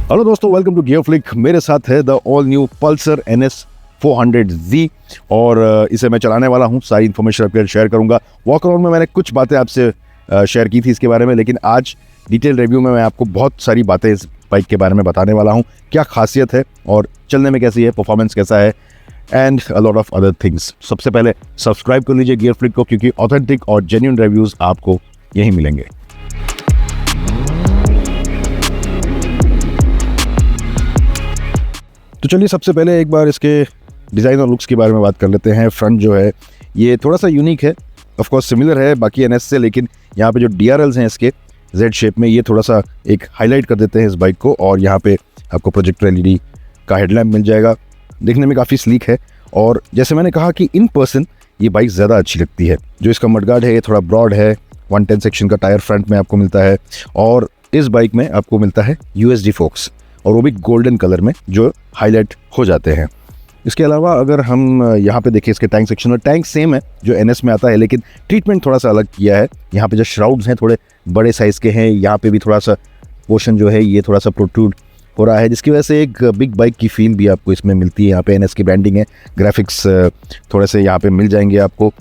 Hello दोस्तों, welcome to gear flick. मेरे साथ है the all new Pulsar NS 400Z और इसे मैं चलाने वाला हूँ। सारी इन्फॉर्मेशन आपके शेयर करूँगा। वॉक अराउंड में मैंने कुछ बातें आपसे शेयर की थी इसके बारे में, लेकिन आज डिटेल रिव्यू में मैं आपको बहुत सारी बातें इस बाइक के बारे में बताने वाला हूँ। क्या खासियत है और चलने में कैसी है, परफॉर्मेंस कैसा है and a lot of other things. सबसे पहले सब्सक्राइब कर लीजिए गियर फ्लिक को, क्योंकि ऑथेंटिक और जेन्युइन रिव्यूज़ आपको यहीं मिलेंगे। तो चलिए सबसे पहले एक बार इसके डिज़ाइन और लुक्स के बारे में बात कर लेते हैं। फ्रंट जो है ये थोड़ा सा यूनिक है, ऑफ कोर्स सिमिलर है बाकी NS से, लेकिन यहाँ पे जो DRLs हैं इसके Z शेप में, ये थोड़ा सा एक हाईलाइट कर देते हैं इस बाइक को। और यहाँ पे आपको प्रोजेक्टर LED का हेडलैम्प मिल जाएगा, देखने में काफ़ी स्लीक है। और जैसे मैंने कहा कि इन पर्सन ये बाइक ज़्यादा अच्छी लगती है। जो इसका मडगार्ड है ये थोड़ा ब्रॉड है, 110 सेक्शन का टायर फ्रंट में आपको मिलता है। और इस बाइक में आपको मिलता है USD फोक्स, और वो भी गोल्डन कलर में जो हाईलाइट हो जाते हैं। इसके अलावा अगर हम यहाँ पे देखें इसके टैंक सेक्शन में, टैंक सेम है जो NS में आता है, लेकिन ट्रीटमेंट थोड़ा सा अलग किया है। यहाँ पे जो श्राउड्स हैं थोड़े बड़े साइज़ के हैं, यहाँ पे भी थोड़ा सा पोर्शन जो है ये थोड़ा सा प्रोट्रूड हो रहा है, जिसकी वजह से एक बिग बाइक की फील भी आपको इसमें मिलती है। यहाँ पे NS की ब्रांडिंग है, ग्राफिक्स थोड़े से यहाँ पे मिल जाएंगे आपको।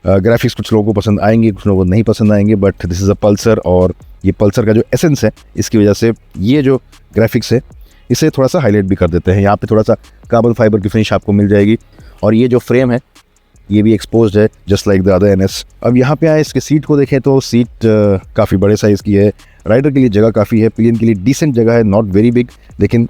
ग्राफिक्स कुछ लोगों को पसंद आएंगे, कुछ लोगों को नहीं पसंद आएंगे, but this is a Pulsar और ये पल्सर का जो एसेंस है इसकी वजह से ये जो ग्राफिक्स है इसे थोड़ा सा हाईलाइट भी कर देते हैं। यहाँ पे थोड़ा सा कार्बन फाइबर की फिनिश आपको मिल जाएगी। और ये जो फ्रेम है ये भी एक्सपोज्ड है just like the other NS। अब यहाँ पे आए इसके सीट को देखें तो सीट काफ़ी बड़े साइज़ की है। राइडर के लिए जगह काफ़ी है, पिलियन के लिए डिसेंट जगह है, नॉट वेरी बिग, लेकिन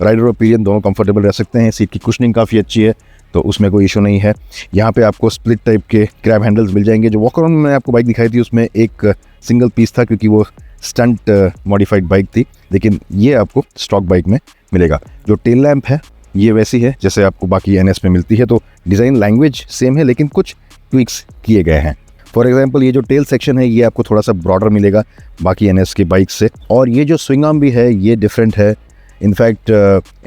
राइडर और पिलियन दोनों कंफर्टेबल रह सकते हैं। सीट की कुशनिंग काफ़ी अच्छी है, तो उसमें कोई इशू नहीं है। यहाँ पे आपको स्प्लिट टाइप के क्रैब हैंडल्स मिल जाएंगे। जो वॉक अराउंड में मैंने आपको बाइक दिखाई थी उसमें एक सिंगल पीस था, क्योंकि वो स्टंट मॉडिफाइड बाइक थी, लेकिन ये आपको स्टॉक बाइक में मिलेगा। जो टेल लैंप है ये वैसी है जैसे आपको बाकी NS में मिलती है, तो डिज़ाइन लैंग्वेज सेम है, लेकिन कुछ ट्विक्स किए गए हैं। फॉर एग्जांपल ये जो टेल सेक्शन है ये आपको थोड़ा सा ब्रॉडर मिलेगा बाकी NS के बाइक से। और ये जो स्विंग आर्म भी है ये डिफरेंट है। इनफैक्ट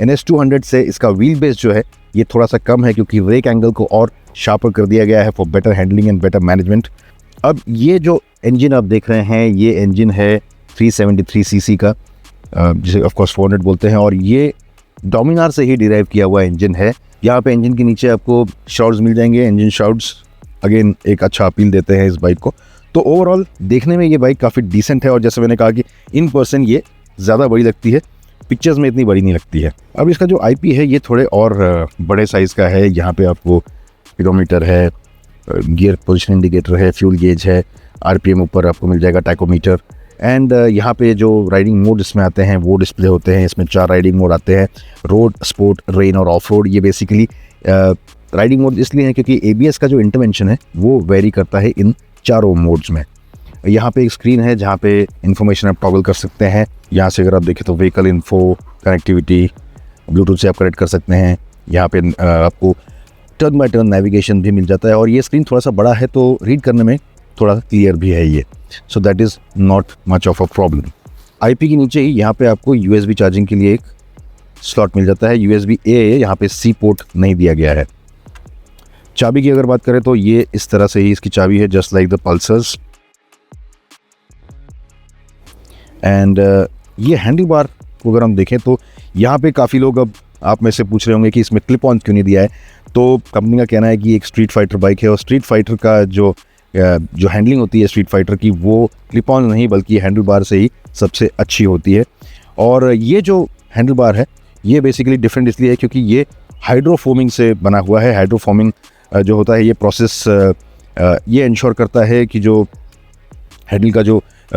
NS 200 से इसका व्हील बेस जो है ये थोड़ा सा कम है, क्योंकि रेक एंगल को और शार्पर कर दिया गया है for better handling and better management. अब ये जो इंजन आप देख रहे हैं ये इंजन है 373 cc का, जिसे ऑफकोर्स 400 बोलते हैं, और ये डोमिनार से ही डिराइव किया हुआ इंजन है। यहाँ पे इंजन के नीचे आपको शाउट्स मिल जाएंगे, इंजन शाउट्स अगेन एक अच्छा अपील देते हैं इस बाइक को। तो ओवरऑल देखने में ये बाइक काफ़ी डिसेंट है, और जैसे मैंने कहा कि इन पर्सन ये ज़्यादा बड़ी लगती है, पिक्चर्स में इतनी बड़ी नहीं लगती है। अब इसका जो IP है ये थोड़े और बड़े साइज़ का है। यहाँ पे आपको स्पीडोमीटर है, गियर पोजिशन इंडिकेटर है, फ्यूल गेज है, RPM ऊपर आपको मिल जाएगा, टैकोमीटर। एंड यहाँ पे जो राइडिंग मोड इसमें आते हैं वो डिस्प्ले होते हैं। इसमें 4 राइडिंग मोड आते हैं, रोड, स्पोर्ट, रेन और ऑफ रोड। ये बेसिकली राइडिंग मोड इसलिए है क्योंकि ABS का जो इंटरवेंशन है वो वेरी करता है इन चारों मोड्स में। यहाँ पे एक स्क्रीन है जहाँ पे इंफॉर्मेशन आप टॉगल कर सकते हैं। यहाँ से अगर आप देखें तो व्हीकल इन्फो, कनेक्टिविटी, ब्लूटूथ से आप कनेक्ट कर सकते हैं। यहाँ पे आपको टर्न बाय टर्न नेविगेशन भी मिल जाता है, और ये स्क्रीन थोड़ा सा बड़ा है तो रीड करने में थोड़ा क्लियर भी है ये, so that is not much of a problem. IP के नीचे ही यहाँ पे आपको USB चार्जिंग के लिए एक स्लॉट मिल जाता है। USB-A है, यहाँ पे C पोर्ट नहीं दिया गया है। चाबी की अगर बात करें तो ये इस तरह से ही इसकी चाबी है, just like the pulsars. And ये हैंडल बार को अगर हम देखें तो यहाँ पे काफ़ी लोग अब आप में से पूछ रहे होंगे कि इसमें क्लिप ऑन क्यों नहीं दिया है। तो कंपनी का कहना है कि एक स्ट्रीट फाइटर बाइक है, और स्ट्रीट फाइटर का जो हैंडलिंग होती है स्ट्रीट फाइटर की वो क्लिप ऑन नहीं बल्कि हैंडल बार से ही सबसे अच्छी होती है। और ये जो हैंडल बार है ये बेसिकली डिफरेंट इसलिए है क्योंकि ये हाइड्रोफोमिंग से बना हुआ है। हाइड्रोफोमिंग जो होता है ये प्रोसेस ये इंश्योर करता है कि जो हैंडल का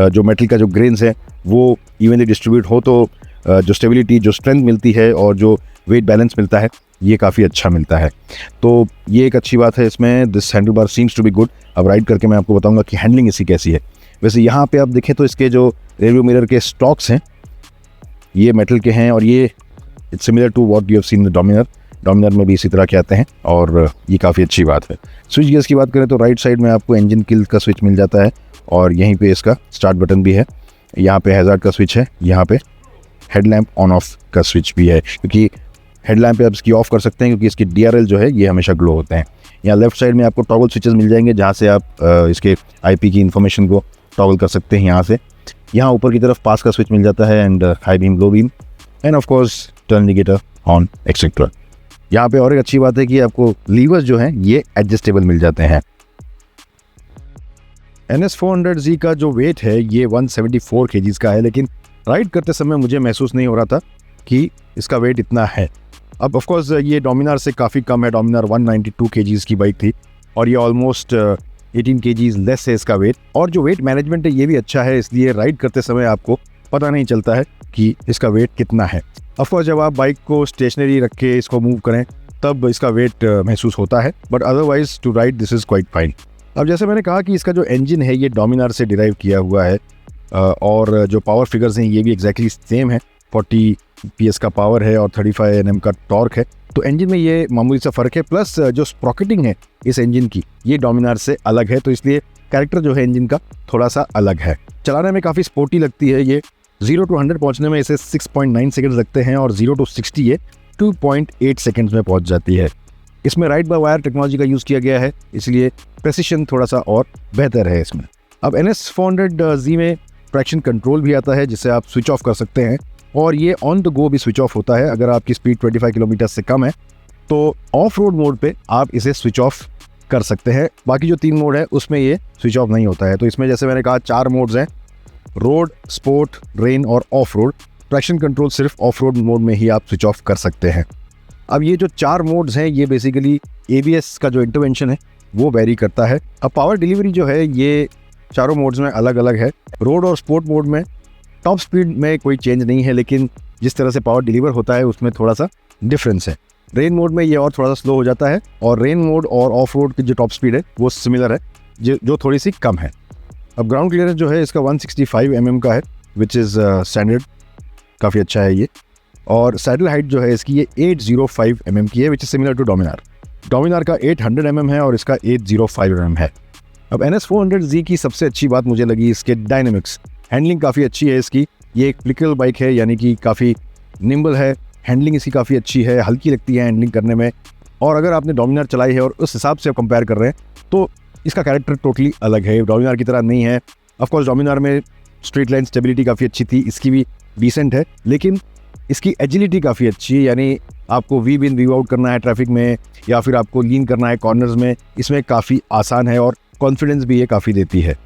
जो मेटल का जो ग्रेन्स है वो इवनली डिस्ट्रीब्यूट हो, तो जो स्टेबिलिटी, जो स्ट्रेंथ मिलती है और जो वेट बैलेंस मिलता है ये काफ़ी अच्छा मिलता है। तो ये एक अच्छी बात है इसमें। This handle bar seems to be good. अब राइड करके मैं आपको बताऊंगा कि हैंडलिंग इसकी कैसी है। वैसे यहाँ पे आप देखें तो इसके जो रियरव्यू मिरर के स्टॉक्स हैं ये मेटल के हैं, और ये it's similar to what you have seen the Dominar में भी इसी तरह के आते हैं, और ये काफ़ी अच्छी बात है। स्विच गियर्स की बात करें तो राइट साइड में आपको इंजन किल का स्विच मिल जाता है, और यहीं पे इसका स्टार्ट बटन भी है। यहाँ पे हैज़ार्ड का स्विच है, यहाँ पे हेडलैम्प ऑन ऑफ का स्विच भी है, क्योंकि हेडलैम्प पे आप इसकी ऑफ कर सकते हैं क्योंकि इसकी DRL जो है ये हमेशा ग्लो होते हैं। यहाँ लेफ्ट साइड में आपको टॉगल स्विचेस मिल जाएंगे जहाँ से आप इसके IP की इन्फॉर्मेशन को टॉगल कर सकते हैं यहाँ से। यहाँ ऊपर की तरफ पास का स्विच मिल जाता है and high beam, low beam. End of course turn indicator on etcetera. यहाँ पे और एक अच्छी बात है कि आपको लीवर्स जो हैं ये एडजस्टेबल मिल जाते हैं। NS400Z का जो वेट है ये 174 kgs का है, लेकिन राइड करते समय मुझे महसूस नहीं हो रहा था कि इसका वेट इतना है। अब ऑफ कोर्स ये डोमिनार से काफ़ी कम है। डोमिनार 192 kgs की बाइक थी और ये ऑलमोस्ट 18 kgs लेस है इसका वेट। और जो वेट मैनेजमेंट है ये भी अच्छा है, इसलिए राइड करते समय आपको पता नहीं चलता है कि इसका वेट कितना है। ऑफ कोर्स जब आप बाइक को स्टेशनरी रख के इसको मूव करें तब इसका वेट महसूस होता है, but otherwise to ride this is quite fine. अब जैसे मैंने कहा कि इसका जो इंजन है ये डोमिनार से डिराइव किया हुआ है और जो पावर फिगर्स हैं ये भी एग्जैक्टली सेम है। 40 PS का पावर है और 35 Nm का टॉर्क है, तो इंजन में ये मामूली सा फ़र्क है। प्लस जो स्प्रॉकेटिंग है इस इंजन की ये डोमिनार से अलग है, तो इसलिए कैरेक्टर जो है इंजन का थोड़ा सा अलग है। चलाने में काफ़ी स्पोर्टी लगती है ये। 0 to 100 पहुँचने में इसे 6.9 सेकेंड्स लगते हैं और 0 to 60 ये 2.8 सेकेंड्स में पहुँच जाती है। इसमें राइड बाय वायर टेक्नोलॉजी का यूज़ किया गया है, इसलिए प्रेसिशन थोड़ा सा और बेहतर है इसमें। अब NS400Z में ट्रैक्शन कंट्रोल भी आता है जिसे आप स्विच ऑफ कर सकते हैं और ये ऑन द गो भी स्विच ऑफ होता है। अगर आपकी स्पीड 25 किलोमीटर से कम है तो ऑफ रोड मोड पे आप इसे स्विच ऑफ कर सकते हैं। बाकी जो 3 मोड है उसमें ये स्विच ऑफ नहीं होता है। तो इसमें जैसे मैंने कहा 4 मोड्स हैं, रोड, स्पोर्ट, रेन और ऑफ रोड। ट्रैक्शन कंट्रोल सिर्फ ऑफ रोड मोड में ही आप स्विच ऑफ कर सकते हैं। अब ये जो 4 मोड्स हैं ये बेसिकली ABS का जो इंटरवेंशन है वो वेरी करता है। अब पावर डिलीवरी जो है ये चारों मोड्स में अलग अलग है। रोड और स्पोर्ट मोड में टॉप स्पीड में कोई चेंज नहीं है, लेकिन जिस तरह से पावर डिलीवर होता है उसमें थोड़ा सा डिफरेंस है। रेन मोड में ये और थोड़ा सा स्लो हो जाता है और रेन मोड और ऑफ रोड की जो टॉप स्पीड है वो सिमिलर है, जो थोड़ी सी कम है। अब ग्राउंड क्लियरेंस जो है इसका 165 mm का है, विच इज़ स्टैंडर्ड, काफ़ी अच्छा है ये। और सैडल हाइट जो है इसकी ये 805 mm की है, which is similar to Dominar. Dominar का 800 mm है और इसका 805 mm है। अब NS400Z की सबसे अच्छी बात मुझे लगी इसके डायनेमिक्स। हैंडलिंग काफ़ी अच्छी है इसकी। ये एक फ्लिकल बाइक है, यानी कि काफ़ी निम्बल है। हैंडलिंग इसकी काफ़ी अच्छी है, हल्की लगती है हैंडलिंग करने में। और अगर आपने डोमिनार चलाई है और उस हिसाब से आप कंपेयर कर रहे हैं तो इसका कैरेक्टर टोटली अलग है, डोमिनार की तरह नहीं है। ऑफकोर्स डोमिनार में स्ट्रेट लाइन स्टेबिलिटी काफ़ी अच्छी थी, इसकी भी डिसेंट है, लेकिन इसकी एजिलिटी काफ़ी अच्छी है। यानी आपको वी इन वी आउट करना है ट्रैफिक में या फिर आपको लीन करना है कॉर्नर्स में, इसमें काफ़ी आसान है और कॉन्फिडेंस भी ये काफ़ी देती है।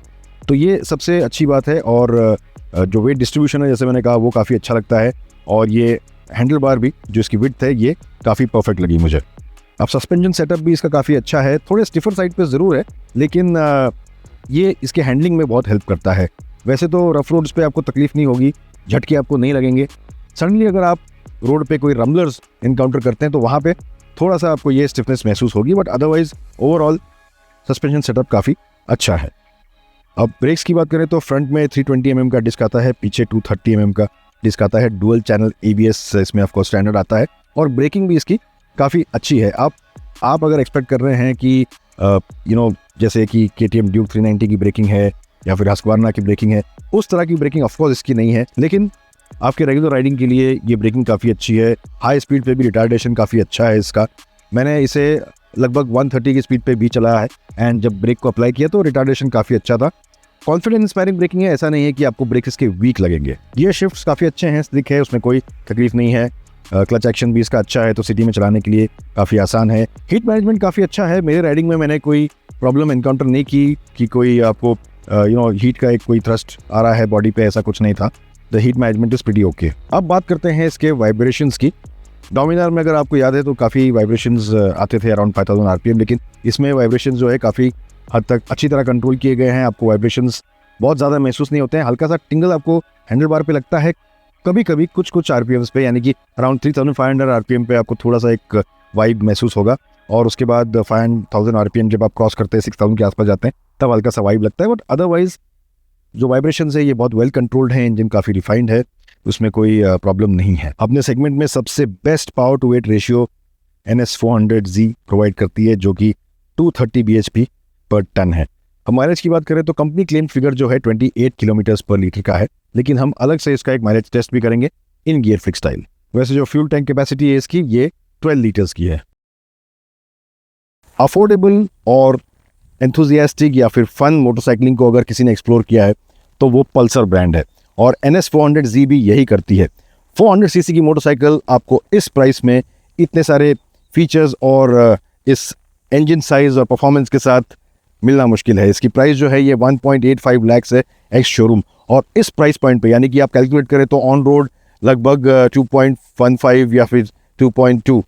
तो ये सबसे अच्छी बात है। और जो वेट डिस्ट्रीब्यूशन है जैसे मैंने कहा वो काफ़ी अच्छा लगता है। और ये हैंडल बार भी जो इसकी विड्थ है ये काफ़ी परफेक्ट लगी मुझे। अब सस्पेंशन सेटअप भी इसका काफ़ी अच्छा है, थोड़े स्टिफर साइड पे ज़रूर है, लेकिन ये इसके हैंडलिंग में बहुत हेल्प करता है। वैसे तो रफ रोड्स पे आपको तकलीफ नहीं होगी, झटके आपको नहीं लगेंगे। सडनली अगर आप रोड पे कोई रम्बलर्स इनकाउंटर करते हैं तो वहाँ पे थोड़ा सा आपको ये स्टिफनेस महसूस होगी, but otherwise overall suspension setup काफ़ी अच्छा है। अब ब्रेक्स की बात करें तो फ्रंट में 320 mm का डिस्क आता है, पीछे 230 mm का डिस्क आता है। डुअल चैनल ABS इसमें ऑफकोर्स स्टैंडर्ड आता है और ब्रेकिंग भी इसकी काफ़ी अच्छी है। आप अगर एक्सपेक्ट कर रहे हैं कि जैसे कि KTM ड्यूक 390 की ब्रेकिंग है या फिर हस्कवार्ना की ब्रेकिंग है, उस तरह की ब्रेकिंग ऑफकोर्स इसकी नहीं है, लेकिन आपके रेगुलर राइडिंग के लिए ये ब्रेकिंग काफ़ी अच्छी है। हाई स्पीड पे भी रिटार्डेशन काफ़ी अच्छा है इसका। मैंने इसे लगभग 130 की स्पीड पे भी चलाया है एंड जब ब्रेक को अप्लाई किया तो रिटार्डेशन काफ़ी अच्छा था। कॉन्फिडेंस इंस्पायरिंग ब्रेकिंग है, ऐसा नहीं है कि आपको ब्रेक इसके वीक लगेंगे। गियर शिफ्ट्स काफ़ी अच्छे हैं, स्लिक है, उसमें कोई तकलीफ नहीं है। क्लच एक्शन भी इसका अच्छा है, तो सिटी में चलाने के लिए काफ़ी आसान है। हीट मैनेजमेंट काफ़ी अच्छा है। मेरे राइडिंग में मैंने कोई प्रॉब्लम इनकाउंटर नहीं की कि कोई आपको हीट का एक कोई थ्रस्ट आ रहा है बॉडी पे, ऐसा कुछ नहीं था। The heat management is pretty okay. अब बात करते हैं इसके वाइब्रेशंस की। डोमिनार में अगर आपको याद है तो काफ़ी वाइब्रेशंस आते थे अराउंड 5000 RPM, लेकिन इसमें वाइब्रेशंस जो है काफ़ी हद तक अच्छी तरह कंट्रोल किए गए हैं। आपको वाइब्रेशंस बहुत ज़्यादा महसूस नहीं होते हैं। हल्का सा टिंगल आपको हैंडल बार पे लगता है कभी कभी कुछ RPMs पे, यानी कि अराउंड 3500 RPM पे आपको थोड़ा सा एक वाइब महसूस होगा। और उसके बाद 5000 RPM जब आप क्रॉस करते हैं, 6000 के आसपास जाते हैं, तब हल्का सा वाइब लगता है। बट अदरवाइज जो वाइब्रेशंस है ये बहुत वेल कंट्रोल्ड है, इंजन काफ़ी रिफाइंड है, उसमें कोई प्रॉब्लम नहीं है। अपने सेगमेंट में सबसे best power to weight ratio NS400Z provide करती है, जो कि 230 bhp पर टन है। हम माइलेज की बात करें तो कंपनी क्लेम फिगर जो है 28 किलोमीटर्स पर लीटर का है, लेकिन हम अलग से इसका एक माइलेज टेस्ट भी करेंगे इन गियर फ्लिक स्टाइल। वैसे जो फ्यूल टैंक कैपेसिटी है इसकी ये 12 लीटर्स की है। अफोर्डेबल और एंथुजियास्टिक या फिर फन मोटरसाइकिलिंग को अगर किसी ने एक्सप्लोर किया है तो वो पल्सर ब्रांड है, और NS400Z भी यही करती है। 400 सीसी की मोटरसाइकिल आपको इस प्राइस में इतने सारे फीचर्स और इस इंजन साइज और परफॉर्मेंस के साथ मिलना मुश्किल है। इसकी प्राइस जो है ये 1.85 लाख है एक्स शोरूम, और इस प्राइस पॉइंट पे यानी कि आप कैलकुलेट करें तो ऑन रोड लगभग 2.15 या फिर 2.2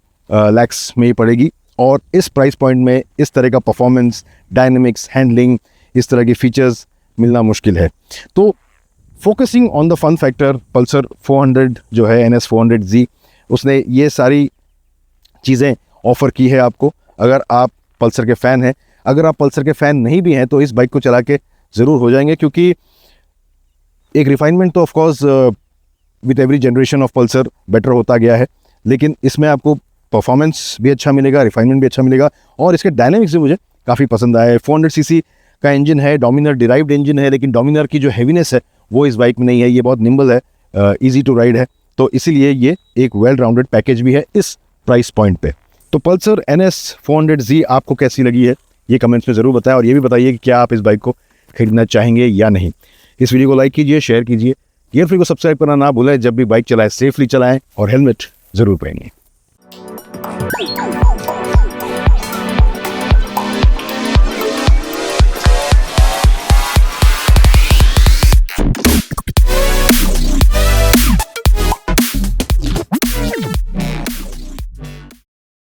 लैक्स में ही पड़ेगी। और इस प्राइस पॉइंट में इस तरह का परफॉर्मेंस, डायनेमिक्स, हैंडलिंग, इस तरह के फीचर्स मिलना मुश्किल है। तो focusing on the fun factor, Pulsar 400 जो है NS 400Z, उसने ये सारी चीज़ें ऑफ़र की है आपको। अगर आप पल्सर के फ़ैन हैं, अगर आप पल्सर के फ़ैन नहीं भी हैं तो इस बाइक को चला के ज़रूर हो जाएंगे, क्योंकि एक रिफाइनमेंट तो of course with every generation of Pulsar better होता गया है, लेकिन इसमें आपको परफॉर्मेंस भी अच्छा मिलेगा, रिफाइनमेंट भी अच्छा मिलेगा, और इसके डायनेमिक्स भी मुझे काफ़ी पसंद आया है। 400 सीसी का इंजन है, डोमिनर डिराइव्ड इंजन है, लेकिन डोमिनर की जो हैवीनेस है वो इस बाइक में नहीं है। ये बहुत निम्बल है, ईजी टू राइड है, तो इसीलिए ये एक वेल राउंडेड पैकेज भी है इस प्राइस पॉइंट पे। तो पल्सर NS 400Z आपको कैसी लगी है ये कमेंट्स में ज़रूर बताएं, और ये भी बताइए कि क्या आप इस बाइक को खरीदना चाहेंगे या नहीं। इस वीडियो को लाइक कीजिए, शेयर कीजिए, गियर फ्री को सब्सक्राइब करना ना भूलें। जब भी बाइक चलाएं सेफली चलाएं और हेलमेट ज़रूर पहनिए।